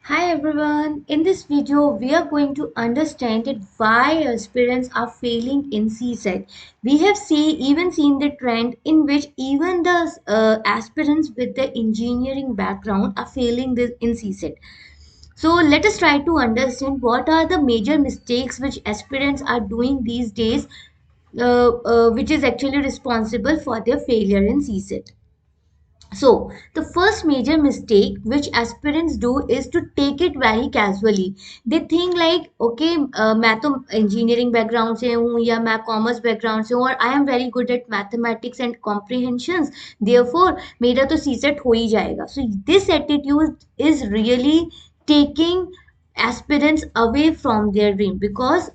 Hi everyone, in this video we are going to understand that why aspirants are failing in CSET. We have even seen the trend in which even the aspirants with the engineering background are failing this in CSET. So let us try to understand what are the major mistakes which aspirants are doing these days, which is actually responsible for their failure in CSET. So, the first major mistake which aspirants do is to take it very casually. They think like, okay, मैं तो engineering background से हूँ या मैं commerce background से हूँ और I am very good at mathematics and comprehensions. Therefore, मेरा तो CSET हो ही जाएगा. So, this attitude is really taking aspirants away from their dream because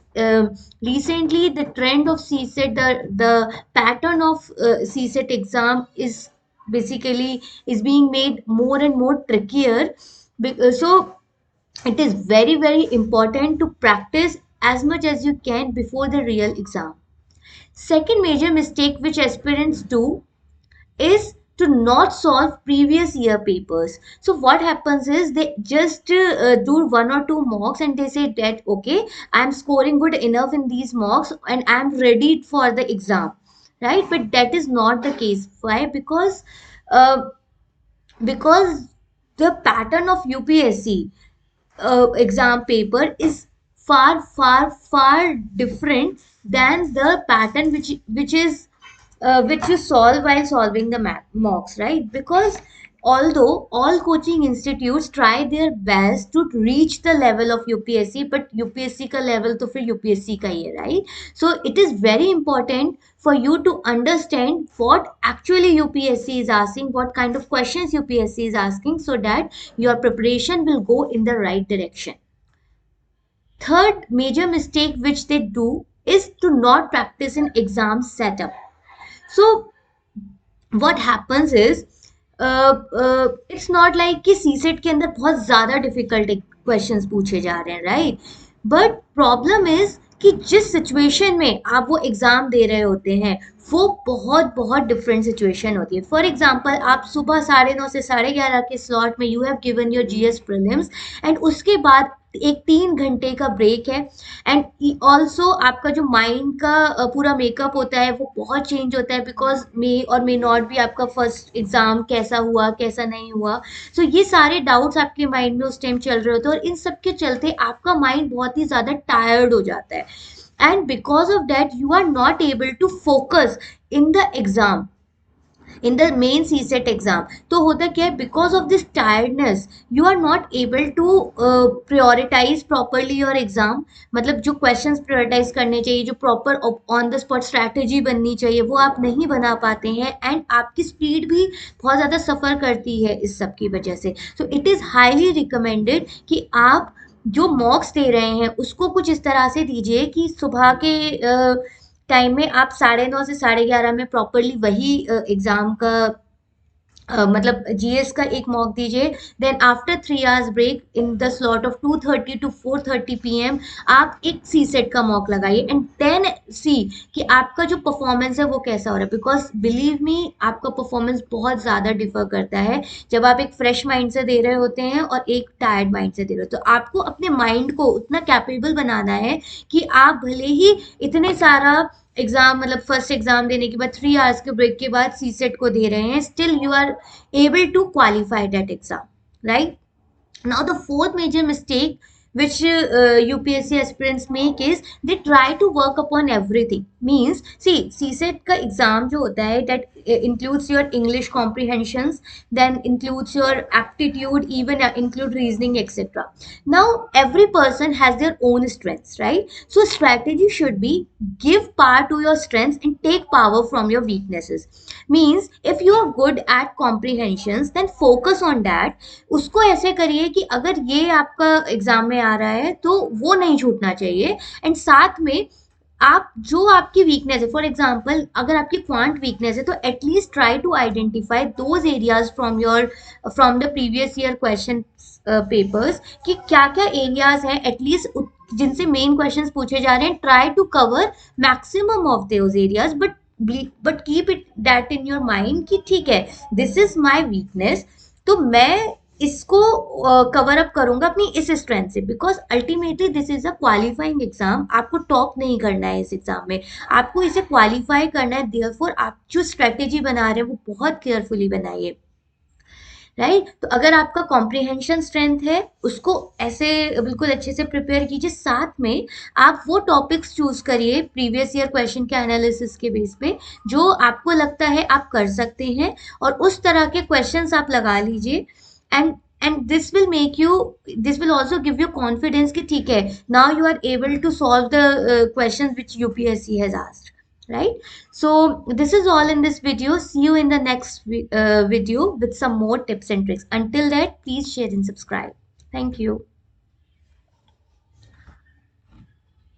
recently the trend of CSET, the pattern of CSET exam is basically is being made more and more trickier. So it is very important to practice as much as you can before the real exam. Second major mistake which aspirants do is to not solve previous year papers. So what happens is they just do one or two mocks and they say that okay, I'm scoring good enough in these mocks and I'm ready for the exam, right? But that is not the case. Why? Uh, because the pattern of UPSC exam paper is far different than the pattern which you solve while solving the mocks, right? Because although all coaching institutes try their best to reach the level of UPSC, but UPSC का level तो फिर UPSC का ही है, right? So it is very important for you to understand what actually UPSC is asking, what kind of questions UPSC is asking, so that your preparation will go in the right direction. Third major mistake which they do is to not practice in exam setup. So what happens is it's not like कि CSAT के अंदर बहुत ज़्यादा difficult questions पूछे जा रहे हैं, right? But problem is कि जिस सिचुएशन में आप वो एग्जाम दे रहे होते हैं वो बहुत डिफरेंट सिचुएशन होती है. फॉर एग्जांपल आप सुबह 9:30 से 11:30 के स्लॉट में you have given your GS prelims and उसके बाद एक 3 घंटे का ब्रेक है एंड ऑल्सो आपका जो माइंड का पूरा मेकअप होता है वो बहुत चेंज होता है बिकॉज मे और मे नॉट भी आपका फर्स्ट एग्जाम कैसा हुआ कैसा नहीं हुआ. सो ये सारे डाउट्स आपके माइंड में उस टाइम चल रहे होते हैं और इन सब के चलते आपका माइंड बहुत ही ज़्यादा टायर्ड हो जाता है and because of that you are not able to focus in the exam in the main CSAT exam. तो होता क्या है, because of this tiredness you are not able to prioritise properly your exam. मतलब जो questions prioritise करने चाहिए, जो proper on the spot strategy बननी चाहिए, वो आप नहीं बना पाते हैं एंड आपकी स्पीड भी बहुत ज़्यादा सफ़र करती है इस सब की वजह से. So it is highly recommended कि आप जो मॉक्स दे रहे हैं उसको कुछ इस तरह से दीजिए कि सुबह के टाइम में आप 9:30 से 11:30 में प्रॉपरली वही एग्जाम का मतलब जीएस का एक मॉक दीजिए. Then after 3 hours break in the slot of 2:30 to 4:30 PM आप एक सी सेट का मॉक लगाइए एंड देन सी कि आपका जो परफॉर्मेंस है वो कैसा हो रहा है. बिकॉज बिलीव मी आपका परफॉर्मेंस बहुत ज़्यादा डिफर करता है जब आप एक फ्रेश माइंड से दे रहे होते हैं और एक टायर्ड माइंड से दे रहे हो. तो आपको अपने माइंड को उतना कैपेबल बनाना है कि आप भले ही इतने सारा एग्जाम मतलब फर्स्ट एग्जाम देने के बाद 3 आवर्स के ब्रेक के बाद सी सेट को दे रहे हैं, still you are able to qualify that exam, right? Now the fourth major mistake which UPSC aspirants make is they try to work upon everything. Means see CSET का exam जो होता है that includes your English comprehensions, then includes your aptitude, even include reasoning, etc. Now every person has their own strengths, right? So strategy should be give power to your strengths and take power from your weaknesses. Means if you are good at comprehensions then focus on that. उसको ऐसे करिए कि अगर ये आपका exam में आ रहा है तो वो नहीं छूटना चाहिए एंड साथ में आप जो आपकी वीकनेस है, फॉर एग्जांपल अगर आपकी क्वांट वीकनेस है तो at least try to identify those areas from the previous year question papers कि क्या क्या एरियाज हैं एटलीस्ट जिनसे मेन क्वेश्चंस पूछे जा रहे हैं. Try to cover maximum of those areas but keep it that in your mind कि ठीक है दिस इज माई वीकनेस. तो मैं इसको कवर अप करूंगा अपनी इस स्ट्रेंथ से, because ultimately this is a qualifying exam. आपको टॉप नहीं करना है इस एग्जाम में, आपको इसे क्वालिफाई करना है। देयरफॉर आप जो स्ट्रेटेजी बना रहे हैं वो बहुत केयरफुली बनाइए, राइट। तो अगर आपका कॉम्प्रिहेंशन स्ट्रेंथ है, उसको ऐसे बिल्कुल अच्छे से प्रिपेयर कीजिए। साथ में आप वो टॉपिक्स चूज करिए प्रीवियस ईयर क्वेश्चन के एनालिसिस के बेस पे, जो आपको लगता है आप कर सकते हैं, और उस तरह के क्वेश्चंस आप लगा लीजिए। And this will make you, this will also give you confidence कि ठीक है, now you are able to solve the questions which UPSC has asked, right? So this is all in this video. See you in the next video with some more tips and tricks. Until that, please share and subscribe. Thank you.